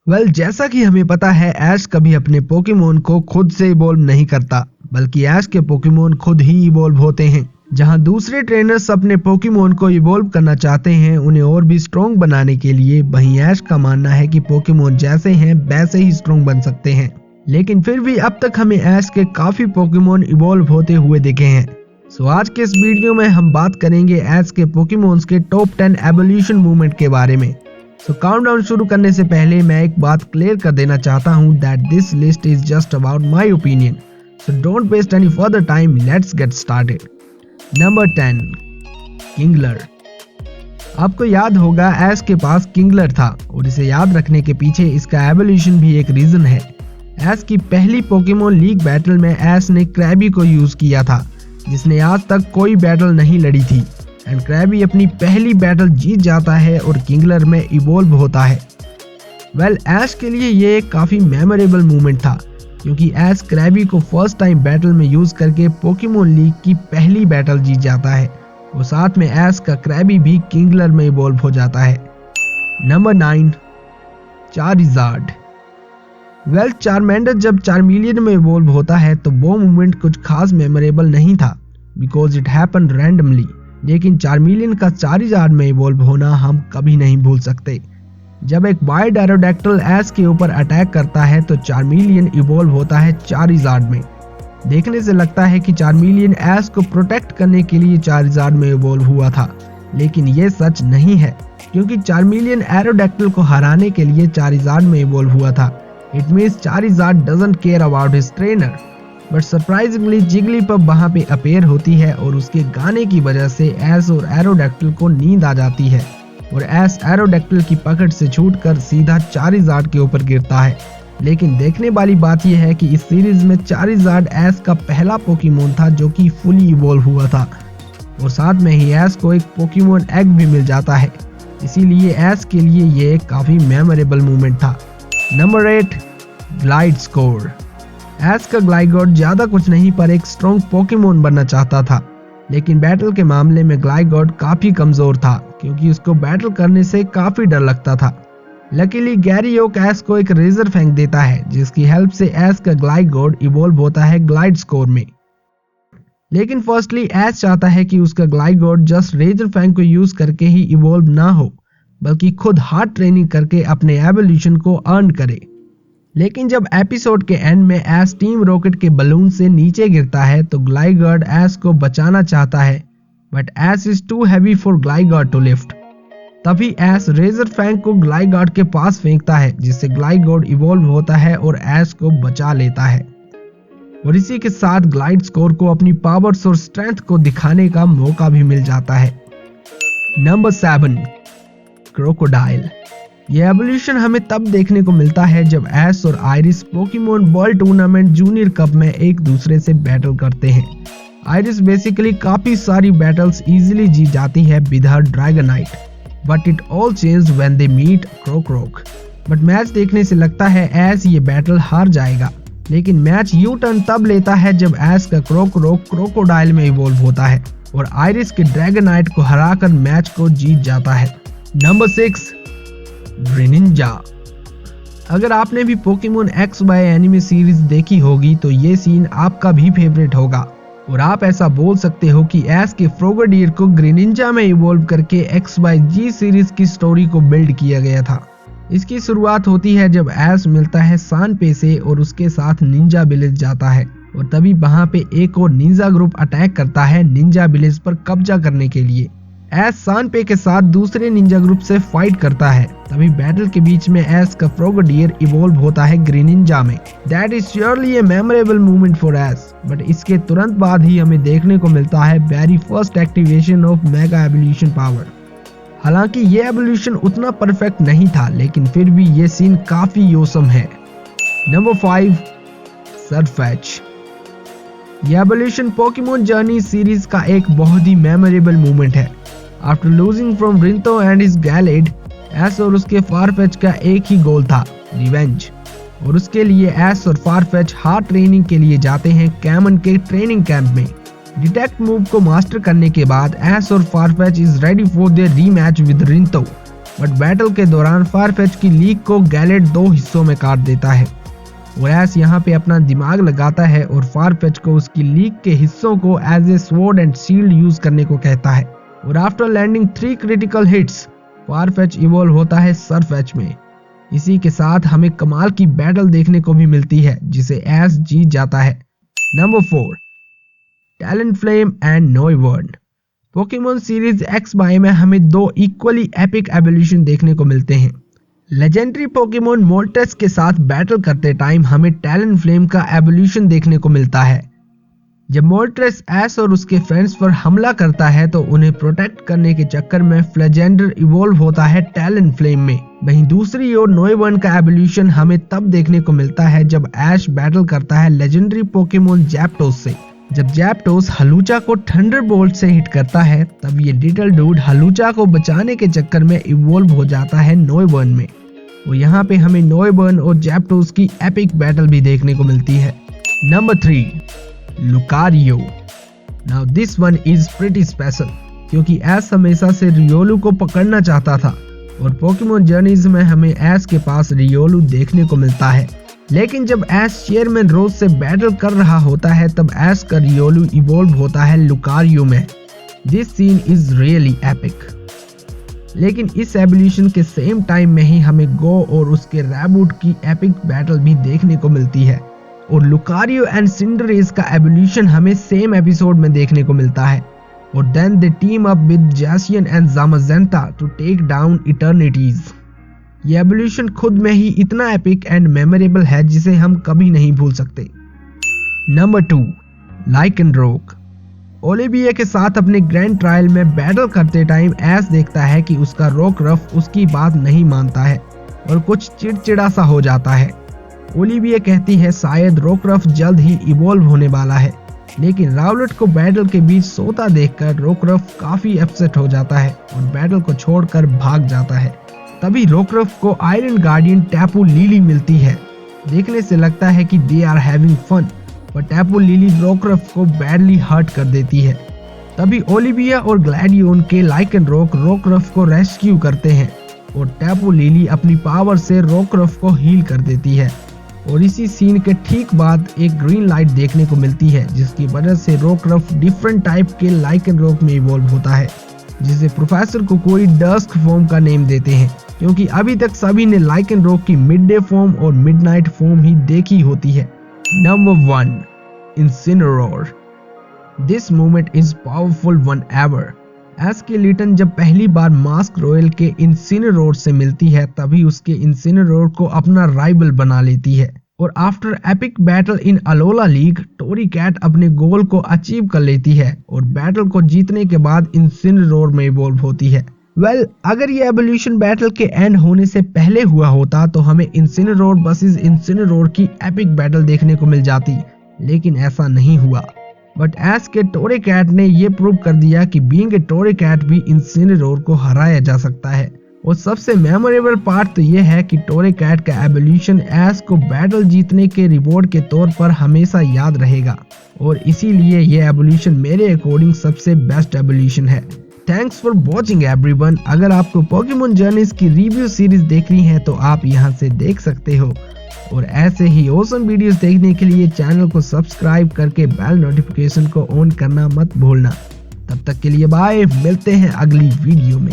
जैसा कि हमें पता है, ऐश कभी अपने पोकेमोन को खुद से इवॉल्व नहीं करता, बल्कि ऐश के पोकेमोन खुद ही इवॉल्व होते हैं। जहां दूसरे ट्रेनर्स अपने पोकेमोन को इवॉल्व करना चाहते हैं उन्हें और भी स्ट्रॉन्ग बनाने के लिए, वहीं ऐश का मानना है कि पोकेमोन जैसे हैं वैसे ही स्ट्रॉन्ग बन सकते हैं। लेकिन फिर भी अब तक हमें ऐश के काफी पोकेमोन इवॉल्व होते हुए दिखे हैं। सो आज के इस वीडियो में हम बात करेंगे ऐश के पोकेमोन्स के टॉप 10 एवोल्यूशन मूवमेंट के बारे में। सो काउंटडाउन शुरू करने से पहले मैं एक बात क्लियर कर देना चाहता हूं that this list is just about my opinion. So don't waste any further time, let's get started. Number 10, Kingler. आपको याद होगा ऐश के पास किंगलर था और इसे याद रखने के पीछे इसका एवोल्यूशन भी एक रीजन है। ऐश की पहली पोकेमोन लीग बैटल में ऐश ने क्रैबी को यूज किया था, जिसने आज तक कोई बैटल नहीं लड़ी थी, एंड क्रैबी अपनी पहली बैटल जीत जाता है और किंगलर में इवॉल्व होता है। ऐश के लिए ये एक काफी मेमोरेबल मूवमेंट था, क्योंकि ऐश क्रैबी को फर्स्ट टाइम बैटल में यूज करके पोकेमोन लीग की पहली बैटल जीत जाता है और साथ में ऐश का क्रैबी भी किंगलर में इवॉल्व हो जाता है। Number 9, Charizard. चारमेंडर जब चारमिलियन में इवॉल्व होता है तो वो मूवमेंट कुछ खास मेमोरेबल नहीं था, बिकॉज इट हैपेंड रैंडमली। लेकिन चारमिलियन का चारिज़ार्ड में इवॉल्व होना हम कभी नहीं भूल सकते। जब एक वाइड एरोडैक्टिल ऐश के ऊपर अटैक करता है तो चारमिलियन इवॉल्व होता है चारिज़ार्ड में। देखने से लगता है कि चारमिलियन ऐश को प्रोटेक्ट करने के लिए चारिज़ार्ड में इवॉल्व हुआ था, लेकिन ये सच नहीं है, क्योंकि चारमिलियन एरोडैक्टिल को हराने के लिए चारिज़ार्ड में इवॉल्व हुआ था। It means Charizard doesn't care about his trainer, but surprisingly Jigglypuff वहां पे अपेयर होती है और उसके गाने की वजह से ऐश और एरोडैक्टिल को नींद आ जाती है और ऐश एरोडैक्टिल की पकड़ से छूटकर सीधा चारिज़ार्ड के ऊपर गिरता है। लेकिन देखने वाली बात यह है कि इस सीरीज में चारिज़ार्ड ऐश का पहला पोकेमोन था जो कि फुली इवॉल्व हुआ था और साथ में ही ऐश को एक पोकेमोन एग भी मिल जाता है, इसीलिए ऐश के लिए ये एक काफी मेमोरेबल मूवमेंट था। नंबर 8, ग्लाइडस्कोर। ऐश का ग्लाइगोड ज्यादा कुछ नहीं पर एक स्ट्रॉन्ग पोकेमोन बनना चाहता था, लेकिन बैटल के मामले में ग्लाइगोड काफी कमजोर था, क्योंकि उसको बैटल करने से काफी डर लगता था। लकीली गैरी ओक ऐश को एक रेजर फैंग देता है, जिसकी हेल्प से ऐश का ग्लाइगोड इवॉल्व होता है ग्लाइडस्कोर में। लेकिन फर्स्टली ऐश चाहता है कि उसका ग्लाइगोड जस्ट रेजर फैंग को यूज करके ही इवॉल्व ना हो, बल्कि खुद हार्ड ट्रेनिंग करके अपने एवोल्यूशन को अर्न करे। लेकिन जब एपिसोड के एंड में ऐश टीम रॉकेट के बलून से नीचे गिरता है तो ग्लाइगोड ऐश को बचाना चाहता है, but Ash is too heavy for ग्लाइगोड टू लिफ्ट। तभी ऐश रेजर फैंग को ग्लाइगोड के पास फेंकता है, जिससे ग्लाइगोड इवॉल्व होता है और ऐश को बचा लेता है। और इसी के साथ ग्लाइडस्कोर को अपनी पावर्स और स्ट्रेंथ को दिखाने का मौका भी मिल जाता है। Number 7, crocodile. यह एवोल्यूशन हमें तब देखने को मिलता है जब ऐश और iris Pokemon world tournament junior cup में एक दूसरे से बैटल करते हैं। आइरिस बेसिकली काफी सारी बैटल्स इजीली जीत जाती है with her Dragonite, but it all changed when they meet Krokorok. But match देखने से लगता है ऐश ये बैटल हार जाएगा, लेकिन मैच यू टर्न तब लेता है जब ऐश का क्रोकरोक क्रोकोडाइल में इवॉल्व होता है और आइरिस के ड्रैगनाइट को हराकर मैच को जीत जाता है। Number 6, Greninja. अगर आपने भी पोकेमोन XY एनिमे सीरीज देखी होगी तो ये सीन आपका भी फेवरेट होगा और आप ऐसा बोल सकते हो कि ऐश के फ्रोगडियर को ग्रेनिंजा में इवॉल्व करके XYG सीरीज की स्टोरी को बिल्ड किया गया था। इसकी शुरुआत होती है जब ऐश मिलता है सानपे से और उसके साथ निंजा विलेज जाता है और तभी वहां पे एक और निंजा ग्रुप अटैक करता है निंजा विलेज पर कब्जा करने के लिए। ऐश सानपे के साथ दूसरे निंजा ग्रुप से फाइट करता है, तभी बैटल के बीच में ऐश का फ्रोगडियर इवॉल्व होता है ग्रेनिंजा में। That is surely a memorable movement for Ash, but इसके तुरंत बाद ही हमें देखने को मिलता है very first activation of mega evolution power. हालांकि ये एवोल्यूशन उतना परफेक्ट नहीं था, लेकिन फिर भी ये सीन काफी ऑसम है। Number 5, Sirfetch'd. यह एवोल्यूशन पोकेमोन जर्नी सीरीज का एक बहुत ही मेमोरेबल मूवमेंट है। After losing from Rinto and his Gallade, Ash और उसके फारफेच का एक ही गोल था, रिवेंज। और उसके लिए ऐश और फारफेच हार्ड ट्रेनिंग के लिए जाते हैं कैमन के ट्रेनिंग कैंप में। डिटेक्ट मूव को मास्टर करने के बाद ऐश और Farfetch'd is ready for their rematch with Rinto. But battle के दौरान फारफेच की लीक को गैलेट 2 हिस्सों में काट देता है और ऐश यहाँ पे अपना दिमाग लगाता है और फारफेच को उसकी लीक के हिस्सों को as a sword and shield use करने को कहता है और after landing 3 critical hits Farfetch'd evolve होता है सरफेच में। इसी के साथ हमें कमाल की बैटल देखने को भी मिलती है जिसे ऐश जीत जाता है। Number 4, Talonflame and Noivern. Pokemon series XY में हमें 2 इक्वली एपिक एवोल्यूशन देखने को मिलते हैं। लेजेंडरी पोकेमॉन मोल्टेस के साथ बैटल करते टाइम हमें टैलेंटफ्लेम का एवोल्यूशन देखने को मिलता है। जब मोल्टेस ऐश और उसके फ्रेंड्स पर हमला करता है तो उन्हें प्रोटेक्ट करने के चक्कर में फ्लेजेंडर इवॉल्व होता है टैलेंटफ्लेम में। वहीं दूसरी ओर नोइवर्न का एवोल्यूशन हमें तब देखने को मिलता है जब ऐश बैटल करता है लेजेंडरी पोकेमॉन जैप्टोस से। जब जैप्टोस हलूचा को थंडरबोल्ट से हिट करता है तब ये लिटिल डूड हलूचा को बचाने के चक्कर में इवॉल्व हो जाता है नोइवर्न में और यहाँ पे हमें नोइवर्न और जैप्टोस की एपिक बैटल भी देखने को मिलती है। Number 3, Lucario. Now this one is pretty special क्योंकि ऐश हमेशा से रियोलू को पकड़ना चाहता था और पोकेमॉन जर्नीज में हमें ऐश के पास रियोलू देखने को मिलता है। लेकिन जब ऐश चेयरमैन रोज से बैटल कर रहा होता है तब ऐश का रियोलू इवॉल्व होता है लुकारियो में। This scene is really epic. लेकिन इस एवोल्यूशन के सेम टाइम में ही हमें गो और उसके रैबूट की एपिक बैटल भी देखने को मिलती है और लुकारियो एंड सिंडरेज का एवोल्यूशन हमें सेम एपिसोड में देखने को मिलता है और then they team up with Zacian and Zamazenta to take down Eternatus. ये एवोल्यूशन खुद में ही इतना एपिक एंड मेमोरेबल है जिसे हम कभी नहीं भूल सकते। नंबर 2, लाइकेनरोक। ओलिविया के साथ अपने ग्रैंड ट्रायल में बैटल करते टाइम ऐश देखता है कि उसका रोकरफ उसकी बात नहीं मानता है और कुछ चिड़चिड़ा सा हो जाता है। ओलिविया कहती है शायद रोकरफ जल्द ही इवॉल्व होने वाला है, लेकिन रावलेट को बैटल के बीच सोता देखकर रोकरफ काफी अपसेट हो जाता है और बैटल को छोड़कर भाग जाता है। तभी रोकरफ को आयरन गार्डियन टैपू लिली मिलती है। देखने से लगता है कि दे आर हैविंग फन, पर टैपू लिली रोकरफ को बैडली हर्ट कर देती है। तभी ओलिविया और ग्लैडियोन के लाइकेनरोक रोकरफ को रेस्क्यू करते हैं और टैपू लिली अपनी पावर से रोकरफ को हील कर देती है और इसी सीन के ठीक बाद एक ग्रीन लाइट देखने को मिलती है जिसकी वजह से रोकरफ डिफरेंट टाइप के लाइकेनरोक में इवॉल्व होता है, जिसे प्रोफेसर को कोई डस्क फॉर्म का नेम देते हैं क्योंकि अभी तक सभी ने लाइकेनरोक की मिड डे फॉर्म और मिडनाइट फॉर्म ही देखी होती है। Number 1, Incineroar. This moment is powerful one ever. एस्केलेटन जब पहली बार मास्क रॉयल के इंसिनेरोर से मिलती है तभी उसके इंसिनेरोर को अपना राइवल बना लेती है और after epic battle in Alola league Torracat अपने गोल को अचीव कर लेती है और बैटल को जीतने के बाद इंसिनेरोर में इवॉल्व होती है। अगर ये एवोल्यूशन बैटल के एंड होने से पहले हुआ होता तो हमें इंसिनेरोर वर्सेस इंसिनेरोर की एपिक बैटल देखने को मिल जाती, लेकिन ऐसा नहीं हुआ। बट ऐश के टोरीकैट ने ये प्रूव कर दिया कि बीइंग ए टोरीकैट भी इंसिनेरोर को हराया जा सकता है। और सबसे मेमोरेबल पार्ट तो ये है कि टोरीकैट का एवोल्यूशन ऐश को बैटल जीतने के रिवॉर्ड के तौर पर हमेशा याद रहेगा और इसीलिए ये एवोल्यूशन मेरे अकॉर्डिंग सबसे बेस्ट एवोल्यूशन है। Thanks for watching everyone. अगर आपको पोकेमॉन जर्नीज की रिव्यू सीरीज देखनी है तो आप यहाँ से देख सकते हो और ऐसे ही ऑसम वीडियोस देखने के लिए चैनल को सब्सक्राइब करके बेल नोटिफिकेशन को ऑन करना मत भूलना। तब तक के लिए बाय, मिलते हैं अगली वीडियो में।